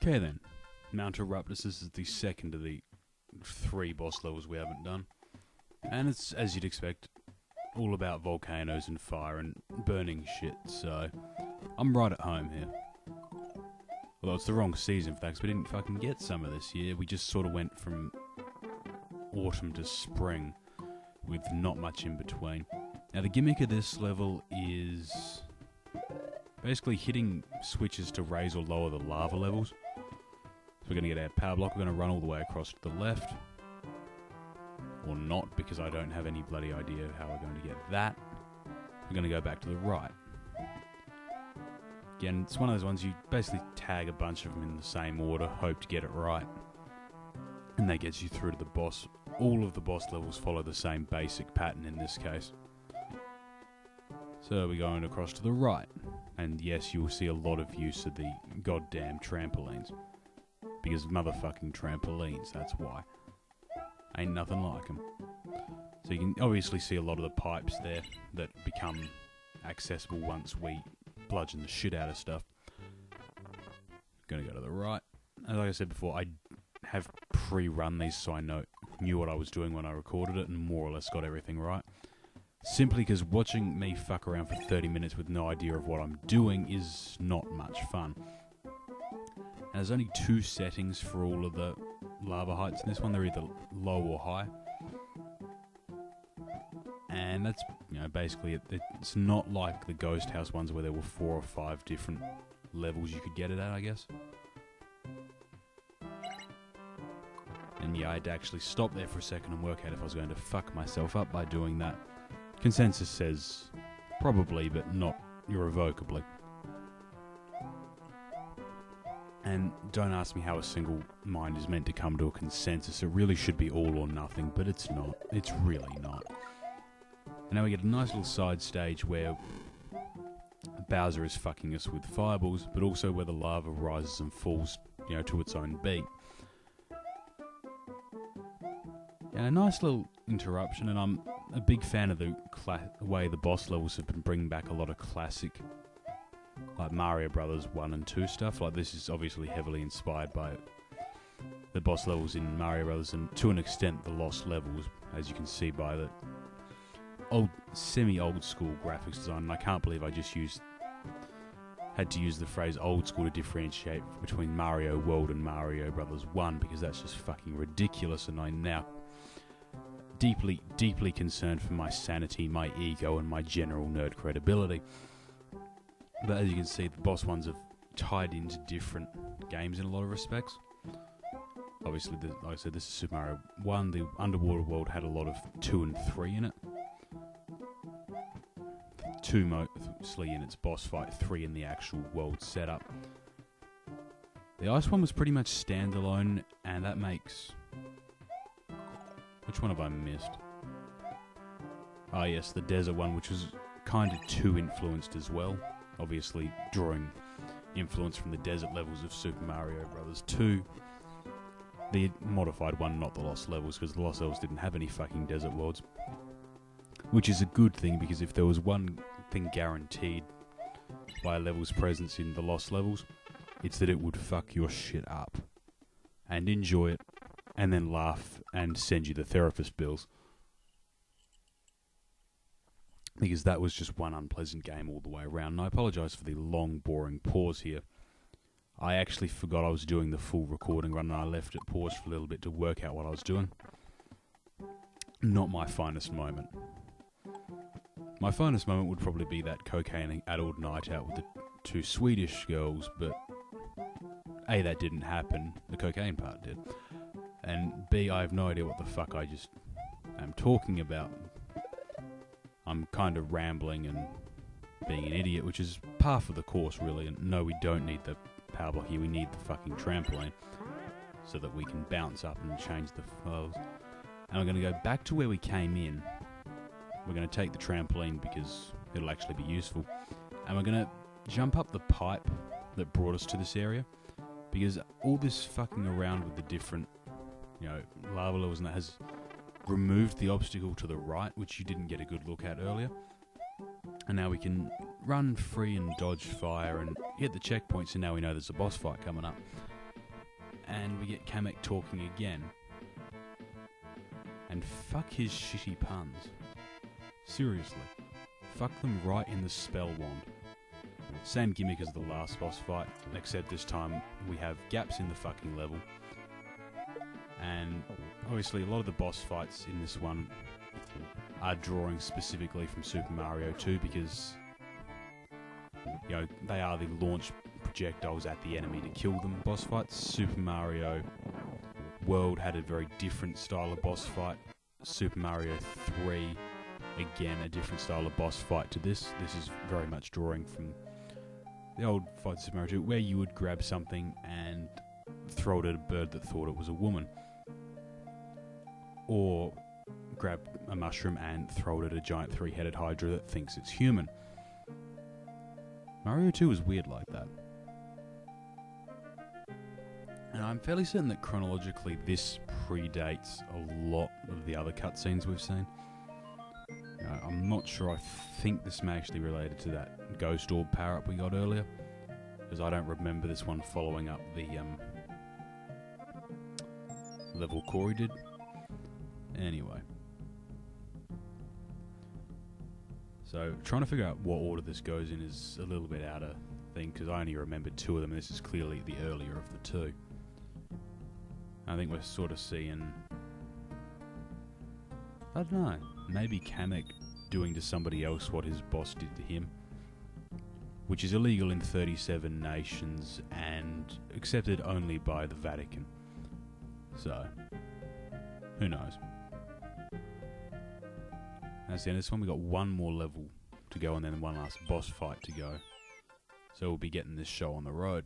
Okay then, Mount Eruptus is the second of the 3 boss levels we haven't done. And it's, as you'd expect, all about volcanoes and fire and burning shit, so I'm right at home here. Although it's the wrong season for that, 'cause we didn't fucking get summer this year. We just sort of went from autumn to spring with not much in between. Now the gimmick of this level is basically hitting switches to raise or lower the lava levels. So we're going to get our power block, we're going to run all the way across to the left. Or not, because I don't have any bloody idea how we're going to get that. We're going to go back to the right. Again, it's one of those ones you basically tag a bunch of them in the same order, hope to get it right. And that gets you through to the boss. All of the boss levels follow the same basic pattern in this case. So we're going across to the right. And yes, you'll see a lot of use of the goddamn trampolines. Because motherfucking trampolines, that's why. Ain't nothing like them. So you can obviously see a lot of the pipes there that become accessible once we bludgeon the shit out of stuff. Gonna go to the right. As like I said before, I have pre-run these so I knew what I was doing when I recorded it and more or less got everything right. Simply because watching me fuck around for 30 minutes with no idea of what I'm doing is not much fun. And there's only 2 settings for all of the lava heights in this one. They're either low or high. And that's, basically it. It's not like the ghost house ones where there were 4 or 5 different levels you could get it at, I guess. And yeah, I had to actually stop there for a second and work out if I was going to fuck myself up by doing that. Consensus says probably, but not irrevocably. And don't ask me how a single mind is meant to come to a consensus. It really should be all or nothing, but it's not. It's really not. And now we get a nice little side stage where Bowser is fucking us with fireballs, but also where the lava rises and falls, to its own beat. And a nice little interruption, and I'm a big fan of the way the boss levels have been bringing back a lot of classic, like Mario Brothers 1 and 2 stuff. Like this is obviously heavily inspired by the boss levels in Mario Brothers, and to an extent the lost levels, as you can see by the semi-old school graphics design. And I can't believe I just had to use the phrase old school to differentiate between Mario World and Mario Brothers 1, because that's just fucking ridiculous, and I'm now deeply, deeply concerned for my sanity, my ego, and my general nerd credibility. But as you can see, the boss ones have tied into different games in a lot of respects. Obviously, like I said, this is Super Mario 1. The underwater world had a lot of 2 and 3 in it. 2 mostly in its boss fight, 3 in the actual world setup. The ice one was pretty much standalone, and that makes... Which one have I missed? Ah yes, the desert one, which was kind of 2 influenced as well. Obviously drawing influence from the desert levels of Super Mario Bros. 2. The modified one, not the lost levels, because the lost levels didn't have any fucking desert worlds. Which is a good thing, because if there was one thing guaranteed by a level's presence in the lost levels, it's that it would fuck your shit up. And enjoy it, and then laugh and send you the therapist bills. Because that was just one unpleasant game all the way around. And I apologise for the long, boring pause here. I actually forgot I was doing the full recording run, and I left it paused for a little bit to work out what I was doing. Not my finest moment. My finest moment would probably be that cocaine-addled night out with the 2 Swedish girls, but A, that didn't happen. The cocaine part did. And B, I have no idea what the fuck I just am talking about. I'm kind of rambling and being an idiot, which is par for the course, really. And no, we don't need the power block here. We need the fucking trampoline so that we can bounce up and change the flows. And I'm going to go back to where we came in. We're going to take the trampoline because it'll actually be useful. And we're going to jump up the pipe that brought us to this area. Because all this fucking around with the different, lava levels and that has removed the obstacle to the right, which you didn't get a good look at earlier. And now we can run free and dodge fire and hit the checkpoints, and now we know there's a boss fight coming up. And we get Kamek talking again. And fuck his shitty puns. Seriously. Fuck them right in the spell wand. Same gimmick as the last boss fight, except this time we have gaps in the fucking level. And obviously a lot of the boss fights in this one are drawing specifically from Super Mario 2 because, you know, they are the launch projectiles at the enemy to kill them boss fights. Super Mario World had a very different style of boss fight. Super Mario 3, again, a different style of boss fight to this. This is very much drawing from the old fight Super Mario 2, where you would grab something and throw it at a bird that thought it was a woman. Or grab a mushroom and throw it at a giant three-headed Hydra that thinks it's human. Mario 2 is weird like that. And I'm fairly certain that chronologically this predates a lot of the other cutscenes we've seen. I'm not sure. I think this may actually be related to that Ghost Orb power-up we got earlier, because I don't remember this one following up the level Corey did. Anyway. So, trying to figure out what order this goes in is a little bit out of thing, because I only remembered two of them, and this is clearly the earlier of the two. I think we're sort of seeing, I don't know, maybe Kamek doing to somebody else what his boss did to him, which is illegal in 37 nations and accepted only by the Vatican. So, who knows? That's the end of this one. We got one more level to go and then one last boss fight to go. So we'll be getting this show on the road.